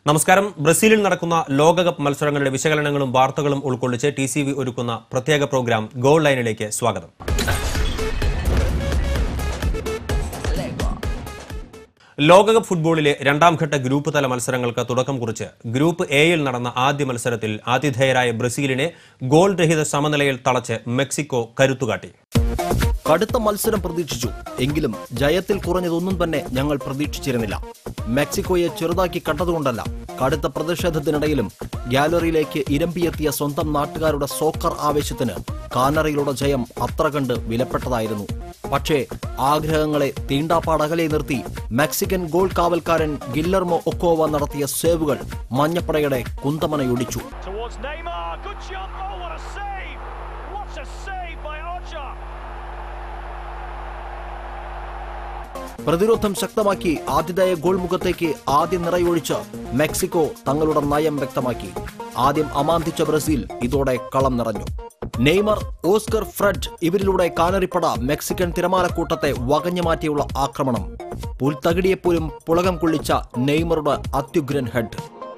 നമസ്കാരം. ബ്രസീലിൽ നടക്കുന്ന ലോകകപ്പ് മത്സരങ്ങളുടെ വിശകലനങ്ങളും വാർത്തകളും ഉൾക്കൊള്ളിച്ച് ടിസിവി ഒരുക്കുന്ന പ്രത്യേക പ്രോഗ്രാം ഗോൾ ലൈനിലേക്ക് സ്വാഗതം. ലോകകപ്പ് ഫുട്ബോളിലെ രണ്ടാം ഘട്ട ഗ്രൂപ്പ് തല മത്സരങ്ങൾക്ക് തുടക്കം കുറിച്ച് ഗ്രൂപ്പ് എയിൽ നടന്ന ആദ്യ മത്സരത്തിൽ ആതിഥേയരായ ബ്രസീലിനെ ഗോൾ രഹിത സമനിലയിൽ തളച്ച് മെക്സിക്കോ കരുത്തുകാട്ടി. കടുത്ത മത്സരം പ്രതീക്ഷിച്ചു. എങ്കിലും ജയത്തിൽ കുറഞ്ഞതൊന്നും തന്നെ ഞങ്ങൾ പ്രതീക്ഷിച്ചിരുന്നില്ല. മെക്സിക്കോയെ ചെറുതാക്കി കണ്ടതുകൊണ്ടല്ല, കടുത്ത പ്രതിഷേധത്തിനിടയിലും ഗാലറിയിലേക്ക് ഇരമ്പിയെത്തിയ സ്വന്തം നാട്ടുകാരുടെ സോക്കർ ആവേശത്തിന് കാനറിയിലൂടെ ജയം അത്ര കണ്ട് വിലപ്പെട്ടതായിരുന്നു. പക്ഷേ ആഗ്രഹങ്ങളെ തീണ്ടാപ്പാടകലെ നിർത്തി മെക്സിക്കൻ ഗോൾ കാവൽക്കാരൻ ഗില്ലർമോ ഒക്കോവ നടത്തിയ സേവുകൾ മഞ്ഞപ്പടയുടെ കുന്തമനയൊടിച്ചു. പ്രതിരോധം ശക്തമാക്കി ആതിഥേയ ഗോൾ മുഖത്തേക്ക് ആദ്യം നിറയൊഴിച്ച് മെക്സിക്കോ തങ്ങളുടെ നയം വ്യക്തമാക്കി. ആദ്യം അമാന്തിച്ച ബ്രസീൽ ഇതോടെ കളം നിറഞ്ഞു. നെയ്മർ, ഓസ്കർ, ഫ്രെഡ് ഇവരിലൂടെ കാനറിപ്പട മെക്സിക്കൻ തിരമാലക്കൂട്ടത്തെ വകഞ്ഞു മാറ്റിയുള്ള ആക്രമണം. പുൽത്തകിടിയെപ്പോലും പുളകം കൊള്ളിച്ച നെയ്മറുടെ അത്യുഗ്രൻ ഹെഡ്.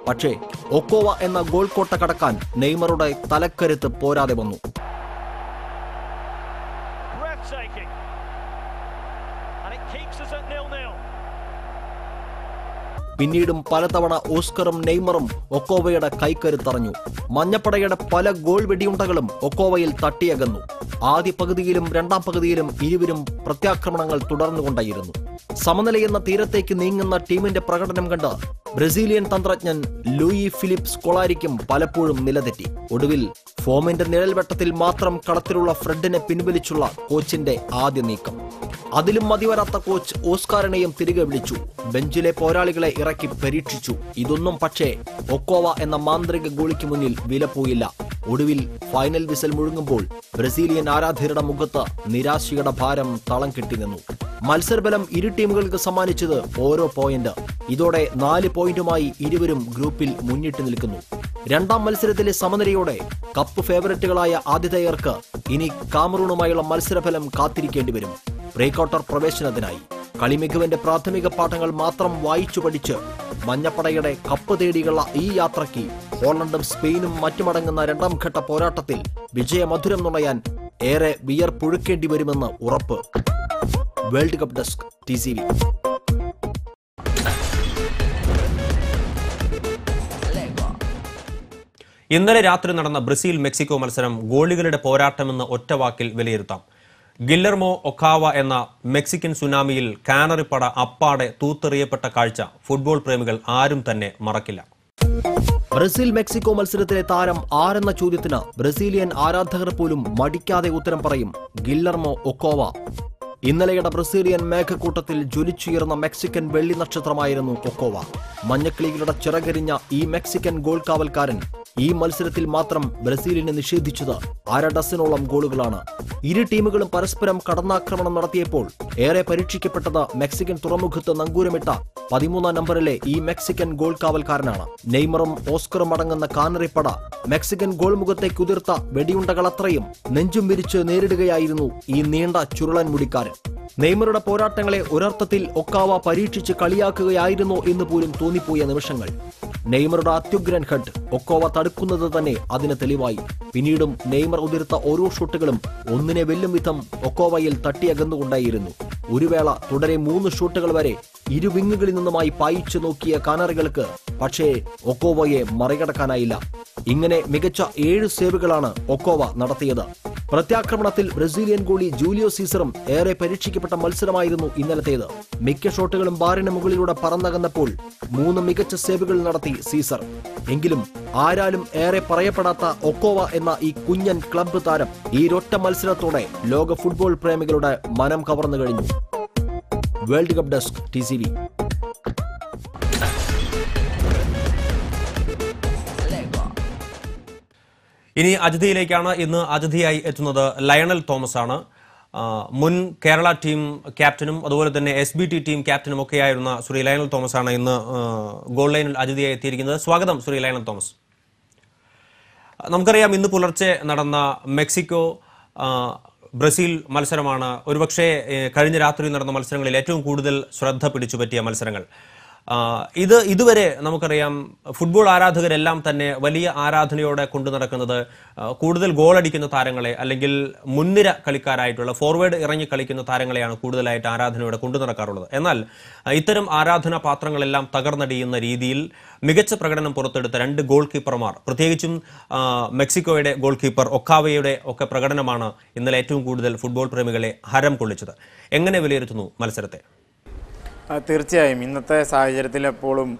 പക്ഷേ ഒക്കോവ എന്ന ഗോൾ കോട്ട കടക്കാൻ നെയ്മറുടെ തലക്കരുത്ത് പോരാതെ വന്നു. പിന്നീടും പലതവണ ഓസ്കറും നെയ്മറും ഒക്കോവയുടെ കൈക്കരുത്തറഞ്ഞു. മഞ്ഞപ്പടയുടെ പല ഗോൾ വെടിയുണ്ടകളും ഒക്കോവയിൽ തട്ടിയകന്നു. ആദ്യ പകുതിയിലും രണ്ടാം പകുതിയിലും ഇരുവരും പ്രത്യാക്രമണങ്ങൾ തുടർന്നുകൊണ്ടായിരുന്നു. സമനിലയെന്ന തീരത്തേക്ക് നീങ്ങുന്ന ടീമിന്റെ പ്രകടനം കണ്ട് ബ്രസീലിയൻ തന്ത്രജ്ഞൻ ലൂയി ഫിലിപ്പ് സ്കൊളാരിക്കും പലപ്പോഴും നിലതെറ്റി. ഒടുവിൽ ഫോമിന്റെ നിഴൽവട്ടത്തിൽ മാത്രം കളത്തിലുള്ള ഫ്രെഡിനെ പിൻവലിച്ചുള്ള കോച്ചിന്റെ ആദ്യ നീക്കം. അതിലും മതിവരാത്ത കോച്ച് ഓസ്കാറിനെയും തിരികെ വിളിച്ചു. ബെഞ്ചിലെ പോരാളികളെ ഇറക്കി പരീക്ഷിച്ചു. ഇതൊന്നും പക്ഷേ ഒക്കോവ എന്ന മാന്ത്രിക ഗോളിക്ക് മുന്നിൽ വിലപ്പോയില്ല. ഒടുവിൽ ഫൈനൽ വിസൽ മുഴങ്ങുമ്പോൾ ബ്രസീലിയൻ ആരാധകരുടെ മുഖത്ത് നിരാശയുടെ ഭാരം തളം കെട്ടി നിന്നു. മത്സരബലം ഇരു ടീമുകൾക്ക് സമ്മാനിച്ചത് ഓരോ പോയിന്റ്. ഇതോടെ 4 പോയിന്റുമായി ഇരുവരും ഗ്രൂപ്പിൽ മുന്നിട്ട് നിൽക്കുന്നു. രണ്ടാം മത്സരത്തിലെ സമനിലയോടെ കപ്പ് ഫേവററ്റുകളായ ആതിഥേയർക്ക് ഇനി കാമറൂണുമായുള്ള മത്സരഫലം കാത്തിരിക്കേണ്ടി വരും. പ്രീ ക്വാർട്ടർ പ്രവേശനത്തിനായി കളിമികവിന്റെ പ്രാഥമിക പാഠങ്ങൾ മാത്രം വായിച്ചു പഠിച്ച് മഞ്ഞപ്പടയുടെ കപ്പ് തേടിയുള്ള ഈ യാത്രയ്ക്ക് ഹോളണ്ടും സ്പെയിനും മറ്റുമടങ്ങുന്ന രണ്ടാം ഘട്ട പോരാട്ടത്തിൽ വിജയമധുരം നുണയാൻ ഏറെ വിയർപ്പൊഴുക്കേണ്ടി വരുമെന്ന് ഉറപ്പ്. World cup desk ടിസിവി. ഇന്നലെ രാത്രി നടന്ന ബ്രസീൽ മെക്സിക്കോ മത്സരം ഗോളികളുടെ പോരാട്ടമെന്ന് ഒറ്റവാക്കിൽ വിലയിരുത്താം. ഗില്ലർമോ ഒക്കാവ എന്ന മെക്സിക്കൻ സുനാമിയിൽ കാനറിപ്പട അപ്പാടെ തൂത്തെറിയപ്പെട്ട കാഴ്ച ഫുട്ബോൾ പ്രേമികൾ ആരും തന്നെ മറക്കില്ല. ബ്രസീൽ മെക്സിക്കോ മത്സരത്തിലെ താരം ആരെന്ന ചോദ്യത്തിന് ബ്രസീലിയൻ ആരാധകർ പോലും മടിക്കാതെ ഉത്തരം പറയും: ഗില്ലർമോ ഒക്കോവ. ഇന്നലെയുടെ ബ്രസീലിയൻ മേഘക്കൂട്ടത്തിൽ ജ്വലിച്ചുയർന്ന മെക്സിക്കൻ വെള്ളി നക്ഷത്രമായിരുന്നു ഒക്കോവ. മഞ്ഞക്കിളികളുടെ ചിറകരിഞ്ഞ ഈ മെക്സിക്കൻ ഗോൾ കാവൽക്കാരൻ ഈ മത്സരത്തിൽ മാത്രം ബ്രസീലിനെ നിഷേധിച്ചത് 1/2 ഡസനോളം ഗോളുകളാണ്. ഇരു ടീമുകളും പരസ്പരം കടന്നാക്രമണം നടത്തിയപ്പോൾ ഏറെ പരീക്ഷിക്കപ്പെട്ടത് മെക്സിക്കൻ തുറമുഖത്ത് നങ്കൂരമിട്ട 13 നമ്പറിലെ ഈ മെക്സിക്കൻ ഗോൾ കാവൽക്കാരനാണ്. നെയ്മറും ഓസ്കറും അടങ്ങുന്ന കാനറിപ്പട മെക്സിക്കൻ ഗോൾ മുഖത്തേക്ക് ഉതിർത്ത വെടിയുണ്ടകളത്രയും നെഞ്ചും വിരിച്ച് നേരിടുകയായിരുന്നു ഈ നീണ്ട ചുരുളൻ മുടിക്കാരൻ. നെയ്മറുടെ പോരാട്ടങ്ങളെ ഒരർത്ഥത്തിൽ ഒക്കാവ പരീക്ഷിച്ച് കളിയാക്കുകയായിരുന്നോ എന്ന് പോലും തോന്നിപ്പോയ നിമിഷങ്ങൾ. നെയ്മറുടെ അത്യുഗ്രൻ ഹെഡ് ഒക്കോവ തടുക്കുന്നത് തന്നെ അതിന് തെളിവായി. പിന്നീടും നെയ്മർ ഉതിർത്ത ഓരോ ഷൂട്ടുകളും ഒന്നിനെ വെല്ലും വിധം ഒക്കോവയിൽ തട്ടിയകന്നുകൊണ്ടായിരുന്നു. ഒരു വേള തുടരെ 3 ഷൂട്ടുകൾ വരെ ഇരു വിങ്ങുകളിൽ നിന്നുമായി പായിച്ചു നോക്കിയ കാനറികൾക്ക് പക്ഷേ ഒക്കോവയെ മറികടക്കാനായില്ല. ഇങ്ങനെ മികച്ച 7 സേവുകളാണ് ഒക്കോവ നടത്തിയത്. പ്രത്യാക്രമണത്തിൽ ബ്രസീലിയൻ ഗോളി ജൂലിയോ സീസറും ഏറെ പരീക്ഷിക്കപ്പെട്ട മത്സരമായിരുന്നു ഇന്നലത്തേത്. മിക്ക ഷോട്ടുകളും ബാറിന് മുകളിലൂടെ പറന്നകന്നപ്പോൾ 3 മികച്ച സേവുകൾ നടത്തി സീസർ. എങ്കിലും ആരാലും ഏറെ പറയപ്പെടാത്ത ഒക്കോവ എന്ന ഈ കുഞ്ഞൻ ക്ലബ്ബ് താരം ഈ ഒറ്റ മത്സരത്തോടെ ലോക ഫുട്ബോൾ പ്രേമികളുടെ മനം കവർന്നു കഴിഞ്ഞു. World cup desk ടിസിവി. ഇനി അതിഥിയിലേക്കാണ്. ഇന്ന് അതിഥിയായി എത്തുന്നത് ലയണൽ തോമസ് ആണ്. മുൻ കേരള ടീം ക്യാപ്റ്റനും അതുപോലെ തന്നെ SBT ടീം ക്യാപ്റ്റനും ഒക്കെയായിരുന്ന ശ്രീ ലയണൽ തോമസ് ആണ് ഇന്ന് ഗോൾ ലൈനിൽ അതിഥിയായി എത്തിയിരിക്കുന്നത്. സ്വാഗതം ശ്രീ ലയണൽ തോമസ്. നമുക്കറിയാം, ഇന്ന് പുലർച്ചെ നടന്ന മെക്സിക്കോ ബ്രസീൽ മത്സരമാണ് ഒരുപക്ഷെ കഴിഞ്ഞ രാത്രി നടന്ന മത്സരങ്ങളിൽ ഏറ്റവും കൂടുതൽ ശ്രദ്ധ പിടിച്ചുപറ്റിയ മത്സരങ്ങൾ. ഇതുവരെ നമുക്കറിയാം ഫുട്ബോൾ ആരാധകരെല്ലാം തന്നെ വലിയ ആരാധനയോടെ കൊണ്ടു നടക്കുന്നത് കൂടുതൽ ഗോളടിക്കുന്ന താരങ്ങളെ അല്ലെങ്കിൽ മുൻനിര കളിക്കാരായിട്ടുള്ള ഫോർവേഡ് ഇറങ്ങി കളിക്കുന്ന താരങ്ങളെയാണ് കൂടുതലായിട്ട് ആരാധനയോടെ കൊണ്ടു നടക്കാറുള്ളത്. എന്നാൽ ഇത്തരം ആരാധനാ പാത്രങ്ങളെല്ലാം തകർന്നടിയുന്ന രീതിയിൽ മികച്ച പ്രകടനം പുറത്തെടുത്ത 2 ഗോൾ കീപ്പർമാർ, പ്രത്യേകിച്ചും മെക്സിക്കോയുടെ ഗോൾ കീപ്പർ ഒക്കാവയുടെ ഒക്കെ പ്രകടനമാണ് ഇന്നലെ ഏറ്റവും കൂടുതൽ ഫുട്ബോൾ പ്രേമികളെ ഹരം കൊള്ളിച്ചത്. എങ്ങനെ വിലയിരുത്തുന്നു മത്സരത്തെ? തീർച്ചയായും ഇന്നത്തെ സാഹചര്യത്തിൽ എപ്പോഴും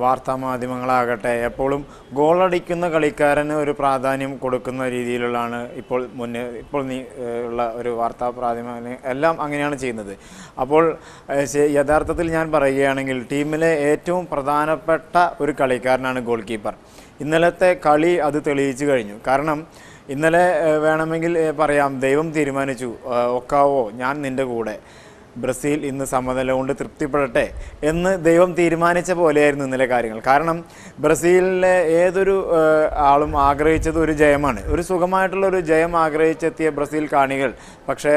വാർത്താമാധ്യമങ്ങളാകട്ടെ എപ്പോഴും ഗോളടിക്കുന്ന കളിക്കാരന് ഒരു പ്രാധാന്യം കൊടുക്കുന്ന രീതിയിലുള്ളതാണ് ഇപ്പോൾ ഉള്ള ഒരു വാർത്താ പ്രാധാന്യം എല്ലാം അങ്ങനെയാണ് ചെയ്യുന്നത്. അപ്പോൾ യഥാർത്ഥത്തിൽ ഞാൻ പറയുകയാണെങ്കിൽ ടീമിലെ ഏറ്റവും പ്രധാനപ്പെട്ട ഒരു കളിക്കാരനാണ് ഗോൾ കീപ്പർ. ഇന്നലത്തെ കളി അത് തെളിയിച്ചു കഴിഞ്ഞു. കാരണം ഇന്നലെ വേണമെങ്കിൽ പറയാം, ദൈവം തീരുമാനിച്ചു, ഒക്കാവോ ഞാൻ നിൻ്റെ കൂടെ, ബ്രസീൽ ഇന്ന് സമനില കൊണ്ട് തൃപ്തിപ്പെടട്ടെ എന്ന് ദൈവം തീരുമാനിച്ച പോലെയായിരുന്നു ഇന്നലെ കാര്യങ്ങൾ. കാരണം ബ്രസീലിലെ ഏതൊരു ആളും ആഗ്രഹിച്ചത് ഒരു ജയമാണ്, ഒരു സുഖമായിട്ടുള്ള ഒരു ജയം ആഗ്രഹിച്ചെത്തിയ ബ്രസീൽ കാണികൾ പക്ഷേ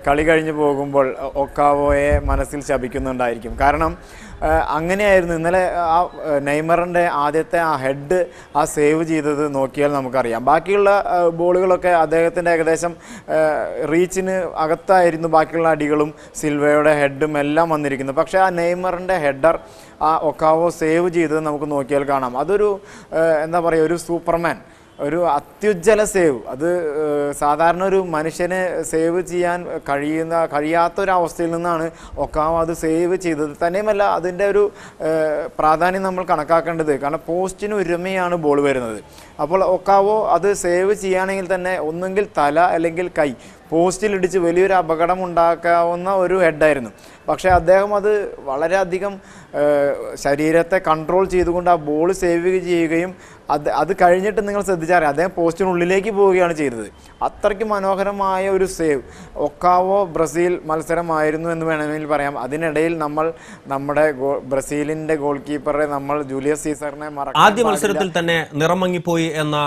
കളി കഴിഞ്ഞു പോകുമ്പോൾ ഒക്കാവോയെ മനസ്സിൽ ശപിക്കുന്നുണ്ടായിരിക്കും. കാരണം അങ്ങനെയായിരുന്നു ഇന്നലെ ആ നെയ്മറിൻ്റെ ആദ്യത്തെ ആ ഹെഡ് ആ സേവ് ചെയ്തത് നോക്കിയാൽ നമുക്കറിയാം. ബാക്കിയുള്ള ബോളുകളൊക്കെ അദ്ദേഹത്തിൻ്റെ ഏകദേശം റീച്ചിന് അകത്തായിരുന്നു ബാക്കിയുള്ള അടികളും സിൽവയുടെ ഹെഡും എല്ലാം വന്നിരിക്കുന്നു. പക്ഷേ ആ നെയ്മറിൻ്റെ ഹെഡർ ആ ഒക്കാവോ സേവ് ചെയ്തത് നമുക്ക് നോക്കിയാൽ കാണാം. അതൊരു എന്താ പറയുക, ഒരു സൂപ്പർമാൻ, ഒരു അത്യുജ്വല സേവ്. അത് സാധാരണ ഒരു മനുഷ്യന് സേവ് ചെയ്യാൻ കഴിയാത്തൊരവസ്ഥയിൽ നിന്നാണ് ഒക്കാവോ അത് സേവ് ചെയ്തത്. തന്നെയുമല്ല അതിൻ്റെ ഒരു പ്രാധാന്യം നമ്മൾ കണക്കാക്കേണ്ടത്, കാരണം പോസ്റ്റിന് ഉരമയാണ് ബോൾ വരുന്നത്. അപ്പോൾ ഒക്കാവോ അത് സേവ് ചെയ്യുകയാണെങ്കിൽ തന്നെ ഒന്നുകിൽ തല അല്ലെങ്കിൽ കൈ പോസ്റ്റിലിടിച്ച് വലിയൊരു അപകടം ഉണ്ടാക്കാവുന്ന ഒരു ഹെഡായിരുന്നു. പക്ഷേ അദ്ദേഹം അത് വളരെയധികം ശരീരത്തെ കൺട്രോൾ ചെയ്തുകൊണ്ട് ആ ബോൾ സേവ് ചെയ്യുകയും അത് കഴിഞ്ഞിട്ട് നിങ്ങൾ ശ്രദ്ധിച്ചറിയാം അദ്ദേഹം പോസ്റ്റിനുള്ളിലേക്ക് പോവുകയാണ് ചെയ്തത്. അത്രയ്ക്ക് മനോഹരമായ ഒരു സേവ് ഒക്കാവോ ബ്രസീൽ മത്സരമായിരുന്നു എന്ന് വേണമെങ്കിൽ പറയാം. അതിനിടയിൽ നമ്മുടെ ബ്രസീലിൻ്റെ ഗോൾ കീപ്പറെ ജൂലിയസ് സീസറിനെ ആദ്യ മത്സരത്തിൽ തന്നെ നിറം മങ്ങിപ്പോയി എന്ന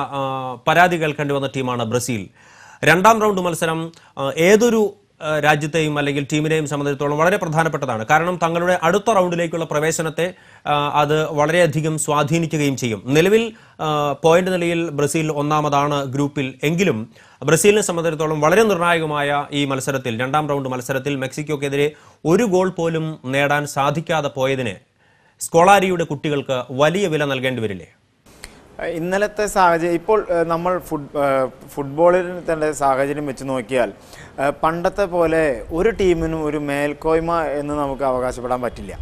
പരാതി കേൾക്കേണ്ടി വന്ന ടീമാണ് ബ്രസീൽ. 2ാം റൗണ്ട് മത്സരം ഏതൊരു രാജ്യത്തെയും അല്ലെങ്കിൽ ടീമിനെയും സംബന്ധിച്ചിടത്തോളം വളരെ പ്രധാനപ്പെട്ടതാണ്. കാരണം തങ്ങളുടെ അടുത്ത റൗണ്ടിലേക്കുള്ള പ്രവേശനത്തെ അത് വളരെയധികം സ്വാധീനിക്കുകയും ചെയ്യും. നിലവിൽ പോയിന്റ് നിലയിൽ ബ്രസീൽ 1ാമതാണ് ഗ്രൂപ്പിൽ. എങ്കിലും ബ്രസീലിനെ സംബന്ധിച്ചിടത്തോളം വളരെ നിർണായകമായ ഈ മത്സരത്തിൽ 2ാം റൗണ്ട് മത്സരത്തിൽ മെക്സിക്കോക്കെതിരെ ഒരു ഗോൾ പോലും നേടാൻ സാധിക്കാതെ പോയതിന് സ്കോളാരിയുടെ കുട്ടികൾക്ക് വലിയ വില നൽകേണ്ടി വരില്ലേ? ഇന്നലത്തെ സാഹചര്യം ഇപ്പോൾ നമ്മൾ ഫുട്ബോളിൽ തന്നെ സാഹചര്യം വെച്ച് നോക്കിയാൽ പണ്ടത്തെ പോലെ ഒരു ടീമിനും ഒരു മേൽക്കോയ്മ എന്ന് നമുക്ക് അവകാശപ്പെടാൻ പറ്റില്ല.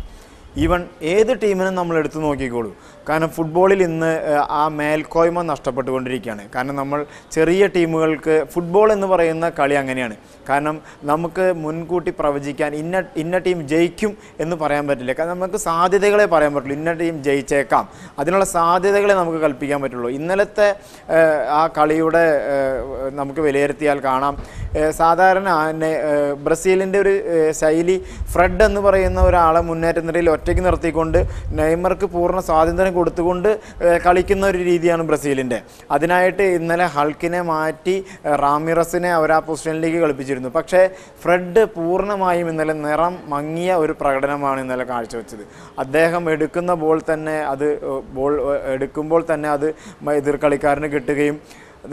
ഈവൻ ഏത് ടീമിനും നമ്മൾ എടുത്തു നോക്കിക്കോളൂ. കാരണം ഫുട്ബോളിൽ ഇന്ന് ആ മേൽക്കോയ്മ നഷ്ടപ്പെട്ടുകൊണ്ടിരിക്കുകയാണ്. കാരണം നമ്മൾ ചെറിയ ടീമുകൾക്ക് ഫുട്ബോൾ എന്ന് പറയുന്ന കളി അങ്ങനെയാണ്. കാരണം നമുക്ക് മുൻകൂട്ടി പ്രവചിക്കാൻ ഇന്ന ടീം ജയിക്കും എന്ന് പറയാൻ പറ്റില്ല. കാരണം നമുക്ക് സാധ്യതകളെ പറയാൻ പറ്റുള്ളൂ. ഇന്ന ടീം ജയിച്ചേക്കാം, അതിനുള്ള സാധ്യതകളെ നമുക്ക് കൽപ്പിക്കാൻ പറ്റുള്ളൂ. ഇന്നലത്തെ ആ കളിയുടെ നമുക്ക് വിലയിരുത്തിയാൽ കാണാം, സാധാരണ ബ്രസീലിൻ്റെ ഒരു ശൈലി ഫ്രെഡ് എന്ന് പറയുന്ന ഒരാളെ മുന്നേറ്റ നിരയിൽ ഒറ്റയ്ക്ക് നിർത്തിക്കൊണ്ട് നെയ്മർക്ക് പൂർണ്ണ സ്വാതന്ത്ര്യം കൊടുത്തുകൊണ്ട് കളിക്കുന്ന ഒരു രീതിയാണ് ബ്രസീലിൻ്റെ. അതിനായിട്ട് ഇന്നലെ ഹൾക്കിനെ മാറ്റി റാമിറസിനെ അവർ ആ പൊസിഷനിലേക്ക് കളിപ്പിച്ചിരുന്നു. പക്ഷേ ഫ്രെഡ് പൂർണ്ണമായും ഇന്നലെ നിറം മങ്ങിയ ഒരു പ്രകടനമാണ് ഇന്നലെ കാഴ്ചവെച്ചത്. അദ്ദേഹം എടുക്കുന്ന ബോൾ എടുക്കുമ്പോൾ തന്നെ അത് എതിർ കളിക്കാരന് കിട്ടുകയും,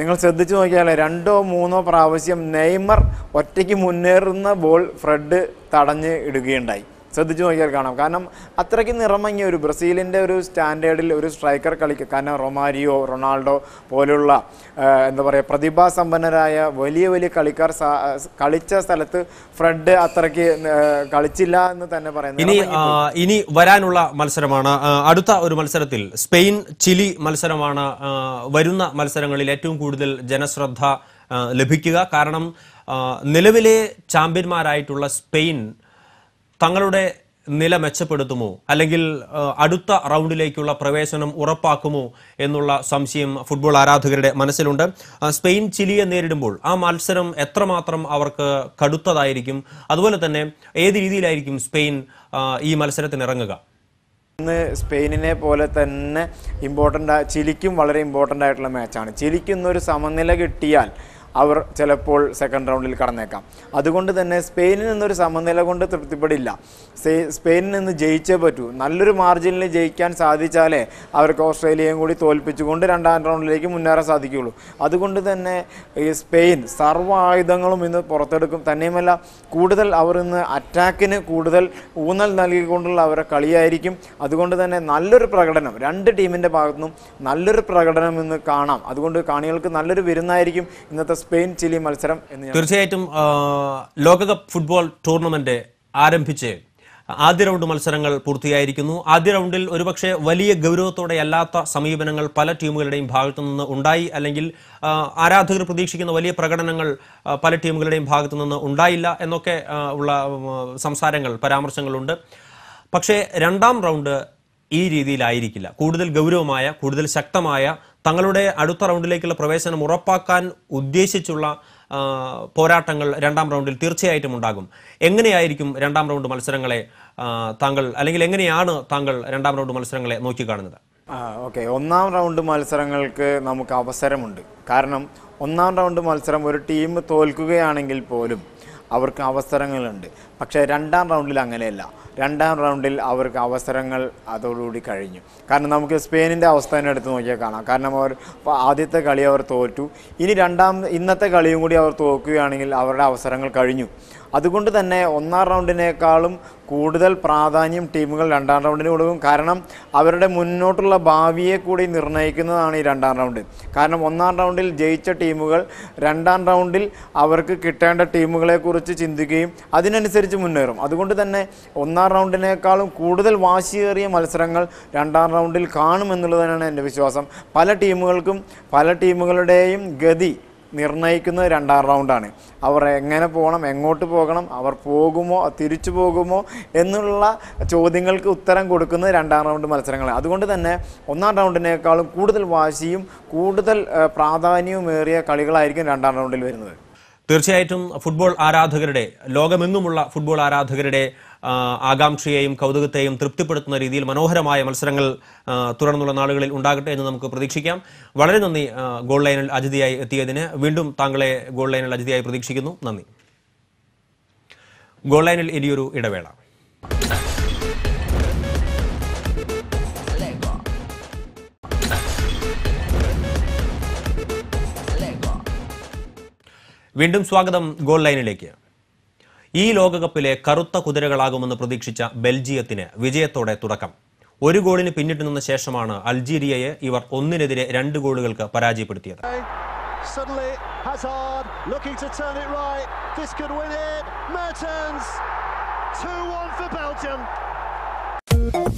നിങ്ങൾ ശ്രദ്ധിച്ചു നോക്കിയാൽ 2ഓ 3ഓ പ്രാവശ്യം നെയ്മർ ഒറ്റയ്ക്ക് മുന്നേറുന്ന ബോൾ ഫ്രെഡ് തടഞ്ഞ് ഇടുകയുണ്ടായി. ശ്രദ്ധിച്ചു നോക്കിയാൽ കാണാം. കാരണം അത്രയ്ക്ക് നിറമങ്ങിയ ഒരു ബ്രസീലിൻ്റെ ഒരു സ്റ്റാൻഡേർഡിൽ ഒരു സ്ട്രൈക്കർ കാരണം റൊമാരിയോ, റൊണാൾഡോ പോലുള്ള എന്താ പറയുക പ്രതിഭാസമ്പന്നരായ വലിയ വലിയ കളിക്കാർ കളിച്ച സ്ഥലത്ത് ഫ്രെഡ് അത്രയ്ക്ക് കളിച്ചില്ല എന്ന് തന്നെ പറയുന്നത്. ഇനി വരാനുള്ള മത്സരമാണ് അടുത്ത ഒരു മത്സരത്തിൽ സ്പെയിൻ ചിലി മത്സരമാണ് വരുന്ന മത്സരങ്ങളിൽ ഏറ്റവും കൂടുതൽ ജനശ്രദ്ധ ലഭിക്കുക. കാരണം നിലവിലെ ചാമ്പ്യന്മാരായിട്ടുള്ള സ്പെയിൻ തങ്ങളുടെ നില മെച്ചപ്പെടുത്തുമോ അല്ലെങ്കിൽ അടുത്ത റൗണ്ടിലേക്കുള്ള പ്രവേശനം ഉറപ്പാക്കുമോ എന്നുള്ള സംശയം ഫുട്ബോൾ ആരാധകരുടെ മനസ്സിലുണ്ട്. സ്പെയിൻ ചിലിയെ നേരിടുമ്പോൾ ആ മത്സരം എത്രമാത്രം അവർക്ക് കടുത്തതായിരിക്കും, അതുപോലെ തന്നെ ഏത് രീതിയിലായിരിക്കും സ്പെയിൻ ഈ മത്സരത്തിന് ഇറങ്ങുക? ഇന്ന് സ്പെയിനിനെ പോലെ തന്നെ ചിലിക്കും വളരെ ഇമ്പോർട്ടൻ്റ് ആയിട്ടുള്ള മാച്ചാണ്. ചിലിക്ക് ഇന്നൊരു സമനില കിട്ടിയാൽ അവർ ചിലപ്പോൾ സെക്കൻഡ് റൗണ്ടിൽ കടന്നേക്കാം. അതുകൊണ്ട് തന്നെ സ്പെയിനിൽ നിന്നൊരു സമനില കൊണ്ട് തൃപ്തിപ്പെടില്ല. സ്പെയിനിൽ നിന്ന് ജയിച്ചേ പറ്റൂ. നല്ലൊരു മാർജിനിൽ ജയിക്കാൻ സാധിച്ചാലേ അവർക്ക് ഓസ്ട്രേലിയയും കൂടി തോൽപ്പിച്ചുകൊണ്ട് രണ്ടാം റൗണ്ടിലേക്ക് മുന്നേറാൻ സാധിക്കുകയുള്ളൂ. അതുകൊണ്ട് തന്നെ ഈ സ്പെയിൻ സർവ്വ ആയുധങ്ങളും ഇന്ന് പുറത്തെടുക്കും. തന്നെയുമല്ല, കൂടുതൽ അവർ ഇന്ന് അറ്റാക്കിന് കൂടുതൽ ഊന്നൽ നൽകിക്കൊണ്ടുള്ള അവരുടെ കളിയായിരിക്കും. അതുകൊണ്ട് തന്നെ നല്ലൊരു പ്രകടനം രണ്ട് ടീമിൻ്റെ ഭാഗത്തുനിന്നും നല്ലൊരു പ്രകടനം ഇന്ന് കാണാം. അതുകൊണ്ട് കാണികൾക്ക് നല്ലൊരു വിരുന്നായിരിക്കും ഇന്നത്തെ സ്പെയിൻ ചിലി മത്സരം എന്ന്. തീർച്ചയായിട്ടും ലോകകപ്പ് ഫുട്ബോൾ ടൂർണമെന്റ് ആരംഭിച്ച് ആദ്യ റൗണ്ട് മത്സരങ്ങൾ പൂർത്തിയായിരിക്കുന്നു. ആദ്യ റൗണ്ടിൽ ഒരുപക്ഷെ വലിയ ഗൗരവത്തോടെ അല്ലാത്ത സമീപനങ്ങൾ പല ടീമുകളുടെയും ഭാഗത്തു നിന്ന് ഉണ്ടായി, അല്ലെങ്കിൽ ആരാധകർ പ്രതീക്ഷിക്കുന്ന വലിയ പ്രകടനങ്ങൾ പല ടീമുകളുടെയും ഭാഗത്തു നിന്ന് ഉണ്ടായില്ല എന്നൊക്കെ ഉള്ള സംസാരങ്ങൾ, പരാമർശങ്ങളുണ്ട്. പക്ഷേ രണ്ടാം റൗണ്ട് ഈ രീതിയിലായിരിക്കില്ല. കൂടുതൽ ഗൗരവമായ, കൂടുതൽ ശക്തമായ, തങ്ങളുടെ അടുത്ത റൗണ്ടിലേക്കുള്ള പ്രവേശനം ഉറപ്പാക്കാൻ ഉദ്ദേശിച്ചുള്ള പോരാട്ടങ്ങൾ രണ്ടാം റൗണ്ടിൽ തീർച്ചയായിട്ടും ഉണ്ടാകും. എങ്ങനെയായിരിക്കും രണ്ടാം റൗണ്ട് മത്സരങ്ങളെ താങ്കൾ, അല്ലെങ്കിൽ എങ്ങനെയാണ് താങ്കൾ രണ്ടാം റൗണ്ട് മത്സരങ്ങളെ നോക്കിക്കാണുന്നത്? ഓക്കെ, ഒന്നാം റൗണ്ട് മത്സരങ്ങൾക്ക് നമുക്ക് അവസരമുണ്ട്. കാരണം ഒന്നാം റൗണ്ട് മത്സരം ഒരു ടീം തോൽക്കുകയാണെങ്കിൽ പോലും അവർക്ക് അവസരങ്ങളുണ്ട്. പക്ഷേ രണ്ടാം റൗണ്ടിൽ അങ്ങനെയല്ല. രണ്ടാം റൗണ്ടിൽ അവർക്ക് അവസരങ്ങൾ അതോടുകൂടി കഴിഞ്ഞു. കാരണം നമുക്ക് സ്പെയിനിൻ്റെ അവസ്ഥ തന്നെ എടുത്ത് നോക്കിയാൽ കാണാം. കാരണം അവർ ആദ്യത്തെ കളി അവർ തോറ്റു. ഇനി ഇന്നത്തെ കളിയും കൂടി അവർ തോൽക്കുകയാണെങ്കിൽ അവരുടെ അവസരങ്ങൾ കഴിഞ്ഞു. അതുകൊണ്ട് തന്നെ ഒന്നാം റൗണ്ടിനേക്കാളും കൂടുതൽ പ്രാധാന്യം ടീമുകൾ രണ്ടാം റൗണ്ടിന് കൊടുക്കും. കാരണം അവരുടെ മുന്നോട്ടുള്ള ഭാവിയെ കൂടി നിർണ്ണയിക്കുന്നതാണ് ഈ രണ്ടാം റൗണ്ട്. കാരണം ഒന്നാം റൗണ്ടിൽ ജയിച്ച ടീമുകൾ രണ്ടാം റൗണ്ടിൽ അവർക്ക് കിട്ടേണ്ട ടീമുകളെക്കുറിച്ച് ചിന്തിക്കുകയും അതിനനുസരിച്ച് മുന്നേറും. അതുകൊണ്ട് തന്നെ ഒന്നാം റൗണ്ടിനേക്കാളും കൂടുതൽ വാശിയേറിയ മത്സരങ്ങൾ രണ്ടാം റൗണ്ടിൽ കാണുമെന്നുള്ളത് തന്നെയാണ് എൻ്റെ വിശ്വാസം. പല ടീമുകളുടെയും ഗതി നിർണ്ണയിക്കുന്നത് രണ്ടാം റൗണ്ടാണ്. അവർ എങ്ങനെ പോകണം, എങ്ങോട്ട് പോകണം, അവർ പോകുമോ, തിരിച്ചു പോകുമോ എന്നുള്ള ചോദ്യങ്ങൾക്ക് ഉത്തരം കൊടുക്കുന്നത് രണ്ടാം റൗണ്ട് മത്സരങ്ങളാണ്. അതുകൊണ്ട് തന്നെ ഒന്നാം റൗണ്ടിനേക്കാളും കൂടുതൽ വാശിയും കൂടുതൽ പ്രാധാന്യവുമേറിയ കളികളായിരിക്കും രണ്ടാം റൗണ്ടിൽ വരുന്നത്. തീർച്ചയായിട്ടും ഫുട്ബോൾ ആരാധകരുടെ, ലോകമെങ്ങുമുള്ള ഫുട്ബോൾ ആരാധകരുടെ ആകാംക്ഷയെയും കൗതുകത്തെയും തൃപ്തിപ്പെടുത്തുന്ന രീതിയിൽ മനോഹരമായ മത്സരങ്ങൾ തുടർന്നുള്ള നാളുകളിൽ ഉണ്ടാകട്ടെ എന്ന് നമുക്ക് പ്രതീക്ഷിക്കാം. വളരെ നന്ദി ഗോൾ ലൈനിൽ അതിഥിയായി എത്തിയതിന്. വീണ്ടും താങ്കളെ ഗോൾ ലൈനിൽ അതിഥിയായി പ്രതീക്ഷിക്കുന്നു. നന്ദി. ഗോൾ ലൈനിൽ ഇനിയൊരു ഇടവേള. വീണ്ടും സ്വാഗതം ഗോൾ ലൈനിലേക്ക്. ഈ ലോകകപ്പിലെ കറുത്ത കുതിരകളാകുമെന്ന് പ്രതീക്ഷിച്ച ബെൽജിയത്തിന് വിജയത്തോടെ തുടക്കം. ഒരു ഗോളിന് പിന്നിട്ട് നിന്ന ശേഷമാണ് അൾജീരിയയെ ഇവർ 1-നെതിരെ 2 ഗോളുകൾക്ക് പരാജയപ്പെടുത്തിയത്.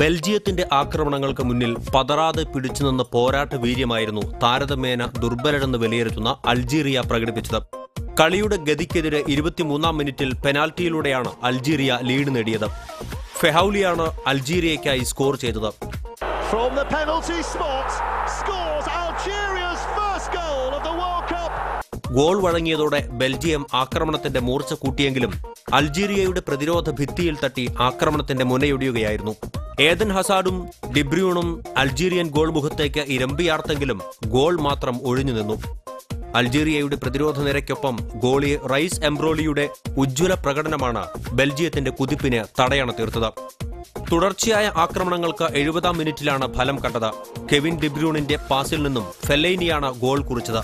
ബെൽജിയത്തിന്റെ ആക്രമണങ്ങൾക്ക് മുന്നിൽ പതറാതെ പിടിച്ചുനിന്ന പോരാട്ട വീര്യമായിരുന്നു താരതമ്യേന ദുർബലരെന്ന് വിലയിരുത്തുന്ന അൾജീരിയ പ്രകടിപ്പിച്ചത്. കളിയുടെ ഗതിക്കെതിരെ 23-ാം മിനിറ്റിൽ പെനാൽറ്റിയിലൂടെയാണ് അൾജീരിയ ലീഡ് നേടിയത്. ഫെഹൌലിയാണ് അൾജീരിയയ്ക്കായി സ്കോർ ചെയ്തത്. ഗോൾ വഴങ്ങിയതോടെ ബെൽജിയം ആക്രമണത്തിന്റെ മൂർച്ച കൂട്ടിയെങ്കിലും അൾജീരിയയുടെ പ്രതിരോധ ഭിത്തിയിൽ തട്ടി ആക്രമണത്തിന്റെ മുനയൊടിയുകയായിരുന്നു. ഏദൻ ഹസാർഡും ഡിബ്രൂണും അൾജീരിയൻ ഗോൾ മുഖത്തേക്ക് ഇരമ്പിയാർത്തെങ്കിലും ഗോൾ മാത്രം ഒഴിഞ്ഞു നിന്നു. അൾജീരിയയുടെ പ്രതിരോധ നിരയ്ക്കൊപ്പം ഗോളി റൈസ് എംബ്രോലിയുടെ ഉജ്ജ്വല പ്രകടനമാണ് ബെൽജിയത്തിന്റെ കുതിപ്പിന് തടയണ തീർത്തത്. തുടർച്ചയായ ആക്രമണങ്ങൾക്ക് 70-ാം മിനിറ്റിലാണ് ഫലം കണ്ടത്. കെവിൻ ഡിബ്രൂണിന്റെ പാസിൽ നിന്നും ഫെല്ലൈനിയാണ് ഗോൾ കുറിച്ചത്.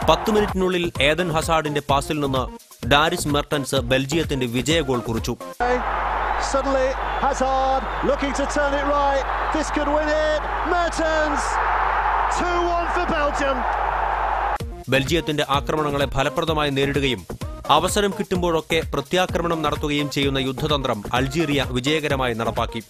പത്ത് മിനിറ്റിനുള്ളിൽ ഏദൻ ഹസാർഡിന്റെ പാസിൽ നിന്ന് ഡാരിസ് മെർട്ടൻസ് ബെൽജിയത്തിന്റെ വിജയ ഗോൾ കുറിച്ചു. ബെൽജിയത്തിന്റെ ആക്രമണങ്ങളെ ഫലപ്രദമായി നേരിടുകയും അവസരം കിട്ടുമ്പോഴൊക്കെ പ്രത്യാക്രമണം നടത്തുകയും ചെയ്യുന്ന യുദ്ധതന്ത്രം അൾജീരിയ വിജയകരമായി നടപ്പാക്കി.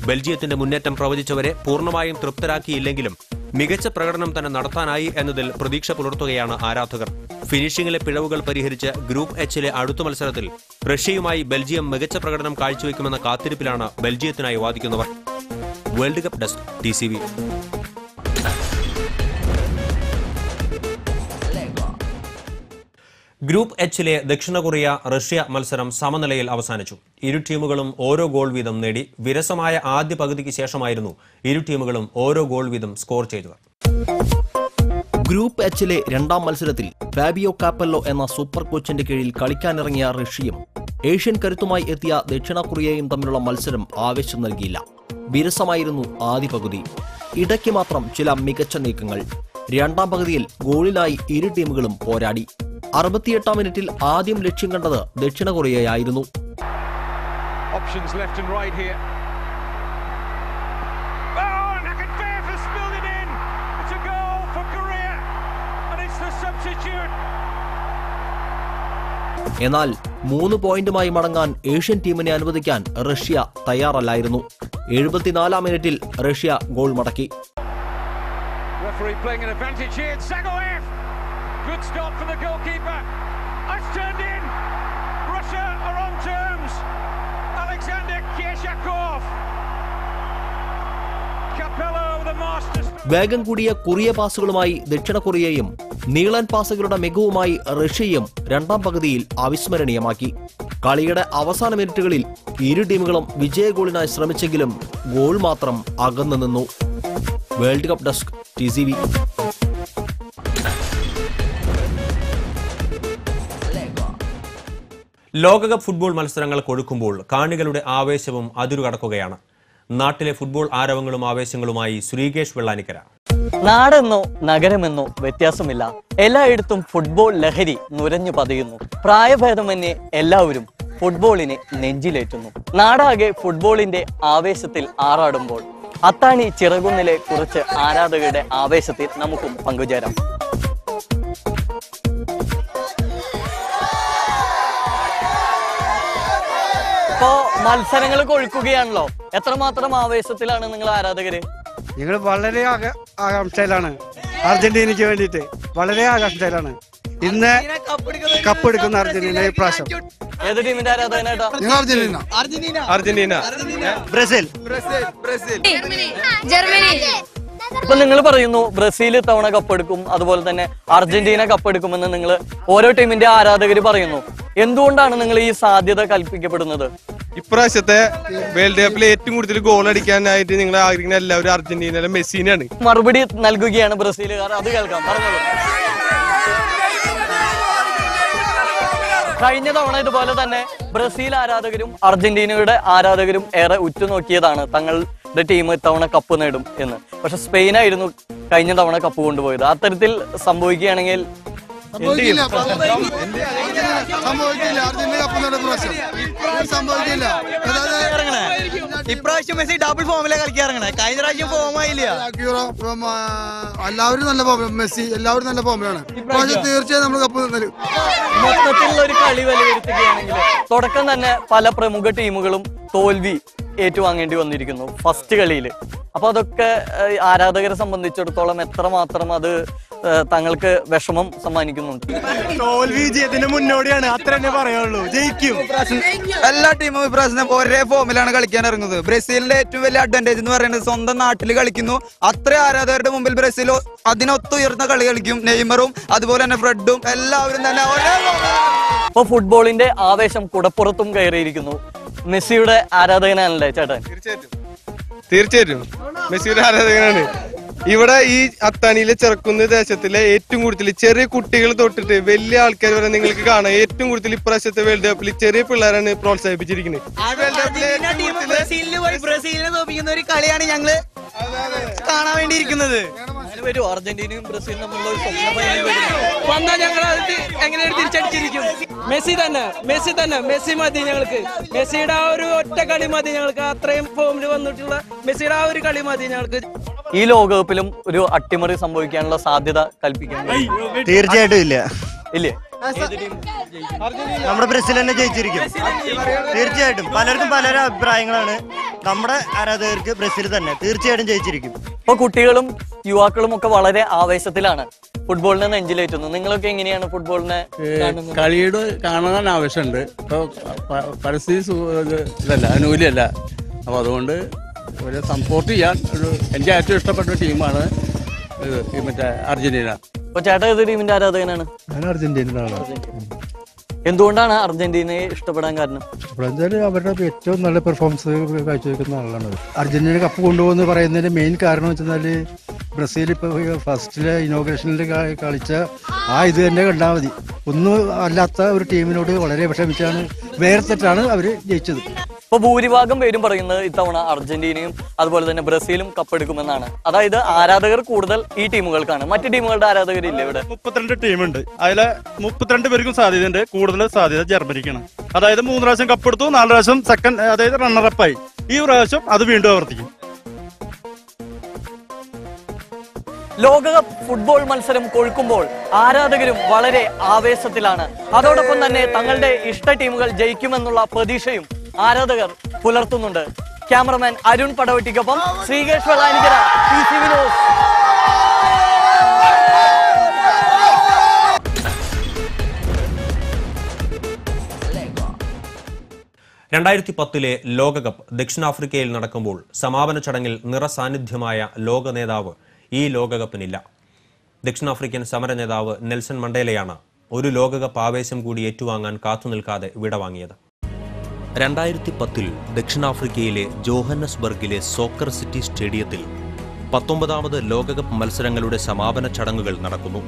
ബെൽജിയത്തിന്റെ മുന്നേറ്റം പ്രവചിച്ചവരെ പൂർണ്ണമായും തൃപ്തരാക്കിയില്ലെങ്കിലും മികച്ച പ്രകടനം തന്നെ നടത്താനായി എന്നതിൽ പ്രതീക്ഷ പുലർത്തുകയാണ് ആരാധകർ. ഫിനിഷിംഗിലെ പിഴവുകൾ പരിഹരിച്ച് ഗ്രൂപ്പ് എച്ചിലെ അടുത്ത മത്സരത്തിൽ റഷ്യയുമായി ബെൽജിയം മികച്ച പ്രകടനം കാഴ്ചവെക്കുമെന്ന കാത്തിരിപ്പിലാണ് ബെൽജിയത്തിനായി വാദിക്കുന്നവർ. World cup desk TCV. Group എച്ചിലെ ദക്ഷിണ കൊറിയ റഷ്യ മത്സരം സമനിലയിൽ അവസാനിച്ചു. ഇരു ടീമുകളും ഓരോ ഗോൾ വീതം നേടി. വിരസമായ ആദ്യ പകുതിക്ക് ശേഷമായിരുന്നു ഇരു ടീമുകളും ഓരോ ഗോൾ വീതം സ്കോർ ചെയ്തത്. ഗ്രൂപ്പ് എച്ചിലെ രണ്ടാം മത്സരത്തിൽ ഫാബിയോ കാപ്പല്ലോ എന്ന സൂപ്പർ കോച്ചിന്റെ കീഴിൽ കളിക്കാനിറങ്ങിയ റഷ്യയും ഏഷ്യൻ കരുത്തുമായി എത്തിയ ദക്ഷിണ കൊറിയയും തമ്മിലുള്ള മത്സരം ആവേശം നൽകിയില്ല. വിരസമായിരുന്നു ആദ്യ പകുതി. ഇടയ്ക്ക് മാത്രം ചില മികച്ച നീക്കങ്ങൾ. രണ്ടാം പകുതിയിൽ ഗോളിനായി ഇരു ടീമുകളും പോരാടി. 68-ാം മിനിറ്റിൽ ആദ്യം ലക്ഷ്യം കണ്ടത് ദക്ഷിണ കൊറിയയായിരുന്നു. എന്നാൽ 3 പോയിന്റുമായി മടങ്ങാൻ ഏഷ്യൻ ടീമിനെ അനുവദിക്കാൻ റഷ്യ തയ്യാറല്ലായിരുന്നു. 74-ാം മിനിറ്റിൽ റഷ്യ ഗോൾ മടക്കി. വേഗം കൂടിയ കുറിയ പാസുകളുമായി ദക്ഷിണ കൊറിയയും നീളൻ പാസുകളുടെ മികവുമായി റഷ്യയും രണ്ടാം പകുതിയിൽ അവിസ്മരണീയമാക്കി. കളിയുടെ അവസാന മിനിറ്റുകളിൽ ഇരു ടീമുകളും വിജയ ഗോളിനായി ശ്രമിച്ചെങ്കിലും ഗോൾ മാത്രം അകന്നു നിന്നു. World cup desk TCV. ലോകകപ്പ് ഫുട്ബോൾ മത്സരങ്ങൾ കൊഴുക്കുമ്പോൾ കാണികളുടെ ആവേശവും അതിരുകടക്കുകയാണ്. നാട്ടിലെ ഫുട്ബോൾ ആരവങ്ങളും ആവേശങ്ങളുമായി ശ്രീകേഷ് വെള്ളാനിക്കര. നാടെന്നോ നഗരമെന്നോ വ്യത്യാസമില്ല, എല്ലായിടത്തും ഫുട്ബോൾ ലഹരി നുരഞ്ഞു പതിയുന്നു. പ്രായഭേദമന്യേ എല്ലാവരും ഫുട്ബോളിനെ നെഞ്ചിലേറ്റുന്നു. നാടാകെ ഫുട്ബോളിന്റെ ആവേശത്തിൽ ആറാടുമ്പോൾ അത്താണി ചിറകുന്നിലെ കുറച്ച് ആരാധകരുടെ ആവേശത്തിൽ നമുക്കും പങ്കുചേരാം. ഇപ്പോ മത്സരങ്ങൾ കൊഴുക്കുകയാണല്ലോ, എത്രമാത്രം ആവേശത്തിലാണ് നിങ്ങൾ ആരാധകര്? ഞങ്ങൾ വളരെ ആകാംക്ഷയിലാണ്. അർജന്റീനയ്ക്ക് വേണ്ടിയിട്ട് വളരെ ആകാംക്ഷയിലാണ്. ഇന്ന് കപ്പ് എടുക്കുന്ന അർജന്റീന ഇപ്രാവശ്യം. ഏത് ടീമിന്റെ ആരാധകനായിട്ടാ? അർജന്റീന, ബ്രസീൽ, ഇപ്പൊ നിങ്ങൾ പറയുന്നു ബ്രസീൽ ഇത്തവണ കപ്പെടുക്കും, അതുപോലെ തന്നെ അർജന്റീന കപ്പെടുക്കുമെന്ന് നിങ്ങൾ ഓരോ ടീമിന്റെ ആരാധകര് പറയുന്നു. എന്തുകൊണ്ടാണ് നിങ്ങൾ ഈ സാധ്യത കൽപ്പിക്കപ്പെടുന്നത്? ഇപ്രാവശ്യത്തെ വേൾഡ് കപ്പിൽ ഏറ്റവും കൂടുതൽ ഗോൾ അടിക്കാനായിട്ട് നിങ്ങൾ ആഗ്രഹിക്കുന്ന എല്ലാവരും അർജന്റീനയിലെ മെസ്സിനാണ്. മറുപടി നൽകുകയാണ് ബ്രസീലുകാർ, അത് കേൾക്കാം, പറഞ്ഞോളൂ. കഴിഞ്ഞ തവണ ഇതുപോലെ തന്നെ ബ്രസീൽ ആരാധകരും അർജന്റീനയുടെ ആരാധകരും ഏറെ ഉറ്റുനോക്കിയതാണ് തങ്ങളുടെ ടീം ഇത്തവണ കപ്പ് നേടും എന്ന്. പക്ഷെ സ്പെയിനായിരുന്നു കഴിഞ്ഞ തവണ കപ്പ് കൊണ്ടുപോയത്. അത്തരത്തിൽ സംഭവിക്കുകയാണെങ്കിൽ ഇപ്രാവശ്യം മെസ്സി ഡബിൾ ഫോമിലെ കളിക്കാറങ്ങണേ. കഴിഞ്ഞ പ്രാവശ്യം ഫോമായില്ല. എല്ലാവരും നല്ല ഫോമിലാണ്. മെസ്സി എല്ലാവരും നല്ല ഫോമിലാണ്. തീർച്ചയായും നമ്മൾ കപ്പ് തരും. മൊത്തത്തിലുള്ള ഒരു കളി വിലയിരുത്തുകയാണെങ്കിൽ തുടക്കം തന്നെ പല പ്രമുഖ ടീമുകളും തോൽവി ഏറ്റുവാങ്ങേണ്ടി വന്നിരിക്കുന്നു ഫസ്റ്റ് കളിയിൽ. അപ്പൊ അതൊക്കെ ആരാധകരെ സംബന്ധിച്ചിടത്തോളം എത്രമാത്രം അത് തങ്ങൾക്ക് വിഷമം സമ്മാനിക്കുന്നുണ്ട്. തോൽവി വിജയത്തിന് മുന്നോടിയാണ്, അത്ര തന്നെ പറയുള്ളൂ. ജയിക്കും. എല്ലാ ടീമും ഇപ്രാവശ്യം ഒരേ ഫോമിലാണ് കളിക്കാൻ ഇറങ്ങുന്നത്. ബ്രസീലിന്റെ ഏറ്റവും വലിയ അഡ്വാൻറ്റേജ് എന്ന് പറയുന്നത് സ്വന്തം നാട്ടിൽ കളിക്കുന്നു. അത്ര ആരാധകരുടെ മുമ്പിൽ ബ്രസീൽ അതിനൊത്തുയർന്ന കളി കളിക്കും. നെയ്മറും അതുപോലെ തന്നെ ഫ്രെഡും എല്ലാവരും തന്നെ ഒരേ. ഇപ്പൊ ഫുട്ബോളിന്റെ ആവേശം കുടപ്പുറത്തും കയറിയിരിക്കുന്നു. മെസ്സിയുടെ ആരാധകനാണല്ലേ ചേട്ടൻ? തീർച്ചയായിട്ടും മെസ്സിയുടെ ആരാധകനാണ്. ഇവിടെ ഈ അത്താണിയിലെ ചെറുക്കുന്ന ദേശത്തിലെ ഏറ്റവും കൂടുതൽ ചെറിയ കുട്ടികൾ തൊട്ടിട്ട് വലിയ ആൾക്കാർ വരെ നിങ്ങൾക്ക് കാണാം. ഏറ്റവും കൂടുതൽ ഇപ്രാവശ്യത്തെ വേൾഡ് കപ്പിൽ ചെറിയ പിള്ളേരാണ് പ്രോത്സാഹിപ്പിച്ചിരിക്കുന്നത്. ബ്രസീലിനെ തോപ്പിക്കുന്ന ഒരു കളിയാണ് ഞങ്ങള് കാണാൻ വേണ്ടിയിരിക്കുന്നത്. അർജന്റീനയും ബ്രസീലും തമ്മിലുള്ള ഒരു വന്നാൽ ഞങ്ങൾ എങ്ങനെ തിരിച്ചടിച്ചിരിക്കും. മെസ്സി തന്നെ മെസ്സി മതി ഞങ്ങൾക്ക്. മെസ്സിയുടെ ആ ഒരു ഒറ്റ കളി മതി ഞങ്ങൾക്ക്. അത്രയും ഫോമിൽ വന്നിട്ടുള്ള മെസ്സിയുടെ ആ ഒരു കളി മതി ഞങ്ങൾക്ക്. ഈ ലോകകപ്പിലും ഒരു അട്ടിമറി സംഭവിക്കാനുള്ള സാധ്യത കൽപ്പിക്കാൻ തീർച്ചയായിട്ടും ഇല്ല. ഇല്ലേ? നമ്മുടെ ബ്രസീൽ തന്നെ ജയിച്ചിരിക്കും. തീർച്ചയായിട്ടും. പലർക്കും പല അഭിപ്രായങ്ങളാണ്. നമ്മുടെ ആരാധകർക്ക് ബ്രസീൽ തന്നെ തീർച്ചയായിട്ടും ജയിച്ചിരിക്കും. ഇപ്പൊ കുട്ടികളും യുവാക്കളും ഒക്കെ വളരെ ആവേശത്തിലാണ് ഫുട്ബോളിനെ നെഞ്ചിലേറ്റുന്നു. നിങ്ങളൊക്കെ എങ്ങനെയാണ് ഫുട്ബോളിനെ കാണുന്നത്? കളിയുടെ കാണാൻ ആവശ്യമുണ്ട്. ഇപ്പൊ പരിസ്ഥിതി ഇതല്ല, അനുകൂലമല്ല. അപ്പൊ അതുകൊണ്ട് ഒരു സപ്പോർട്ട് ചെയ്യാൻ എനിക്ക് ഏറ്റവും ഇഷ്ടപ്പെട്ട ടീമാണ് മറ്റേ അർജന്റീന. അപ്പൊ ചേട്ടാ ഏത് ടീമിന്റെ ആരാധകനാണ്? ഞാൻ അർജന്റീനയാണ്. എന്തുകൊണ്ടാണ് അർജന്റീനയെ ഇഷ്ടപ്പെടാൻ കാരണം? അവരുടെ ഏറ്റവും നല്ല പെർഫോമൻസ് കാഴ്ചവെക്കുന്ന ആളാണ്. അർജന്റീന കപ്പ് കൊണ്ടുപോകുന്ന പറയുന്നതിന്റെ മെയിൻ കാരണം വെച്ചാൽ ബ്രസീൽ ഇപ്പോൾ ഫസ്റ്റിലെ ഇനോഗ്രേഷനിൽ കളിച്ച ഇത് തന്നെ കണ്ടാൽ മതി. ഒന്നും അല്ലാത്ത ഒരു ടീമിനോട് വളരെ വിഷമിച്ചാണ്, വേർത്തിട്ടാണ് അവർ ജയിച്ചത്. ഇപ്പൊ ഭൂരിഭാഗം പേരും പറയുന്നത് ഇത്തവണ അർജന്റീനയും അതുപോലെ തന്നെ ബ്രസീലും കപ്പെടുക്കുമെന്നാണ്. അതായത് ആരാധകർ കൂടുതൽ ഈ ടീമുകൾക്കാണ്, മറ്റു ടീമുകളുടെ ആരാധകരില്ല. ഇവിടെ 32 ടീമുണ്ട്, അതിലെ 32 പേർക്കും സാധ്യതയുണ്ട്. കൂടുതൽ സാധ്യത ജർമ്മനിക്കാണ്. അതായത് 3 പ്രാവശ്യം കപ്പെടുത്തു, 4 പ്രാവശ്യം സെക്കൻഡ്, അതായത് റണ്ണറപ്പായി. ഈ പ്രാവശ്യം അത് വീണ്ടും ആവർത്തിക്കും. ലോകകപ്പ് ഫുട്ബോൾ മത്സരം കൊഴുക്കുമ്പോൾ ആരാധകരും വളരെ ആവേശത്തിലാണ്. അതോടൊപ്പം തന്നെ തങ്ങളുടെ ഇഷ്ട ടീമുകൾ ജയിക്കുമെന്നുള്ള പ്രതീക്ഷയും ആരാധകർ പുലർത്തുന്നുണ്ട്. ക്യാമറമാൻ അരുൺ പടവട്ടിക്കൊപ്പം ശ്രീകേഷ് വെള്ളാനിക്കര, PCV ന്യൂസ്. 2010 ലോകകപ്പ് ദക്ഷിണാഫ്രിക്കയിൽ നടക്കുമ്പോൾ സമാപന ചടങ്ങിൽ നിറസാന്നിധ്യമായ ലോക നേതാവ് ഈ ലോകകപ്പിനില്ല. ദക്ഷിണാഫ്രിക്കൻ സമര നേതാവ് നെൽസൺ മണ്ടേലയാണ് ഒരു ലോകകപ്പ് ആവേശം കൂടി ഏറ്റുവാങ്ങാൻ കാത്തുനിൽക്കാതെ വിടവാങ്ങിയത്. 2010 ദക്ഷിണാഫ്രിക്കയിലെ ജോഹന്നസ്ബർഗിലെ സോക്കർ സിറ്റി സ്റ്റേഡിയത്തിൽ 19ാമത് ലോകകപ്പ് മത്സരങ്ങളുടെ സമാപന ചടങ്ങുകൾ നടക്കുന്നു.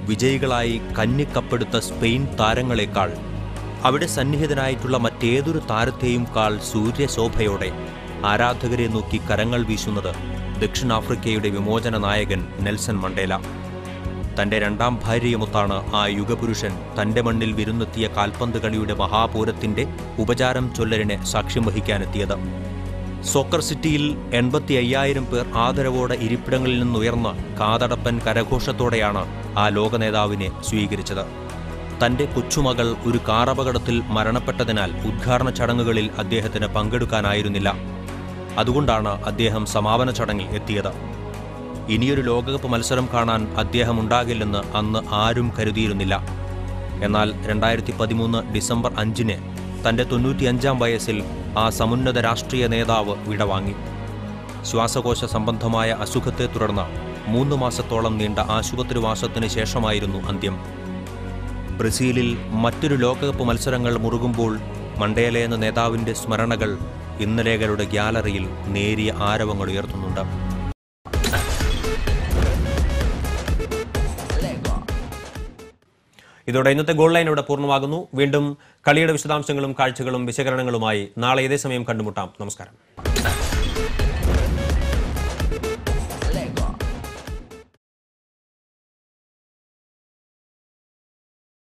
വിജയികളായി കന്നിക്കപ്പെടുത്ത സ്പെയിൻ താരങ്ങളെക്കാൾ അവിടെ സന്നിഹിതനായിട്ടുള്ള മറ്റേതൊരു താരത്തെയും കാൾ സൂര്യശോഭയോടെ ആരാധകരെ നോക്കി കരങ്ങൾ വീശുന്നത് ദക്ഷിണാഫ്രിക്കയുടെ വിമോചന നായകൻ നെൽസൺ മണ്ടേല. തന്റെ 2ാം ഭാര്യയുമൊത്താണ് ആ യുഗപുരുഷൻ തന്റെ മണ്ണിൽ വിരുന്നെത്തിയ കാൽപന്ത് കളിയുടെ മഹാപൂരത്തിന്റെ ഉപചാരം ചൊല്ലലിനെ സാക്ഷ്യം വഹിക്കാനെത്തിയത്. സോക്കർ സിറ്റിയിൽ 85,000 പേർ ആദരവോടെ ഇരിപ്പിടങ്ങളിൽ നിന്നുയർന്ന കാതടപ്പൻ കരഘോഷത്തോടെയാണ് ആ ലോകനേതാവിനെ സ്വീകരിച്ചത്. തന്റെ കൊച്ചുമകൾ ഒരു കാറപകടത്തിൽ മരണപ്പെട്ടതിനാൽ ഉദ്ഘാടന ചടങ്ങുകളിൽ അദ്ദേഹത്തിന് പങ്കെടുക്കാനായിരുന്നില്ല. അതുകൊണ്ടാണ് അദ്ദേഹം സമാപന ചടങ്ങിൽ എത്തിയത്. ഇനിയൊരു ലോകകപ്പ് മത്സരം കാണാൻ അദ്ദേഹം ഉണ്ടാകില്ലെന്ന് അന്ന് ആരും കരുതിയിരുന്നില്ല. എന്നാൽ 2013 ഡിസംബർ 5 തന്റെ 95ാം വയസ്സിൽ ആ സമുന്നത രാഷ്ട്രീയ നേതാവ് വിടവാങ്ങി. ശ്വാസകോശ സംബന്ധമായ അസുഖത്തെ തുടർന്ന് 3 മാസത്തോളം നീണ്ട ആശുപത്രിവാസത്തിന് ശേഷമായിരുന്നു അന്ത്യം. ബ്രസീലിൽ മറ്റൊരു ലോകകപ്പ് മത്സരങ്ങൾ മുറുകുമ്പോൾ മണ്ടേല എന്ന നേതാവിന്റെ സ്മരണകൾ ഇന്നലെകളുടെ ഗ്യാലറിയിൽ നേരിയ ആരവങ്ങൾ ഉയർത്തുന്നുണ്ട്. ഇതോടെ ഇന്നത്തെ ഗോൾ ലൈൻ ഇവിടെ പൂർണ്ണമാകുന്നു. വീണ്ടും കളിയുടെ വിശദാംശങ്ങളും കാഴ്ചകളും വിശകലനങ്ങളുമായി നാളെ ഇതേ സമയം കണ്ടുമുട്ടാം. നമസ്കാരം.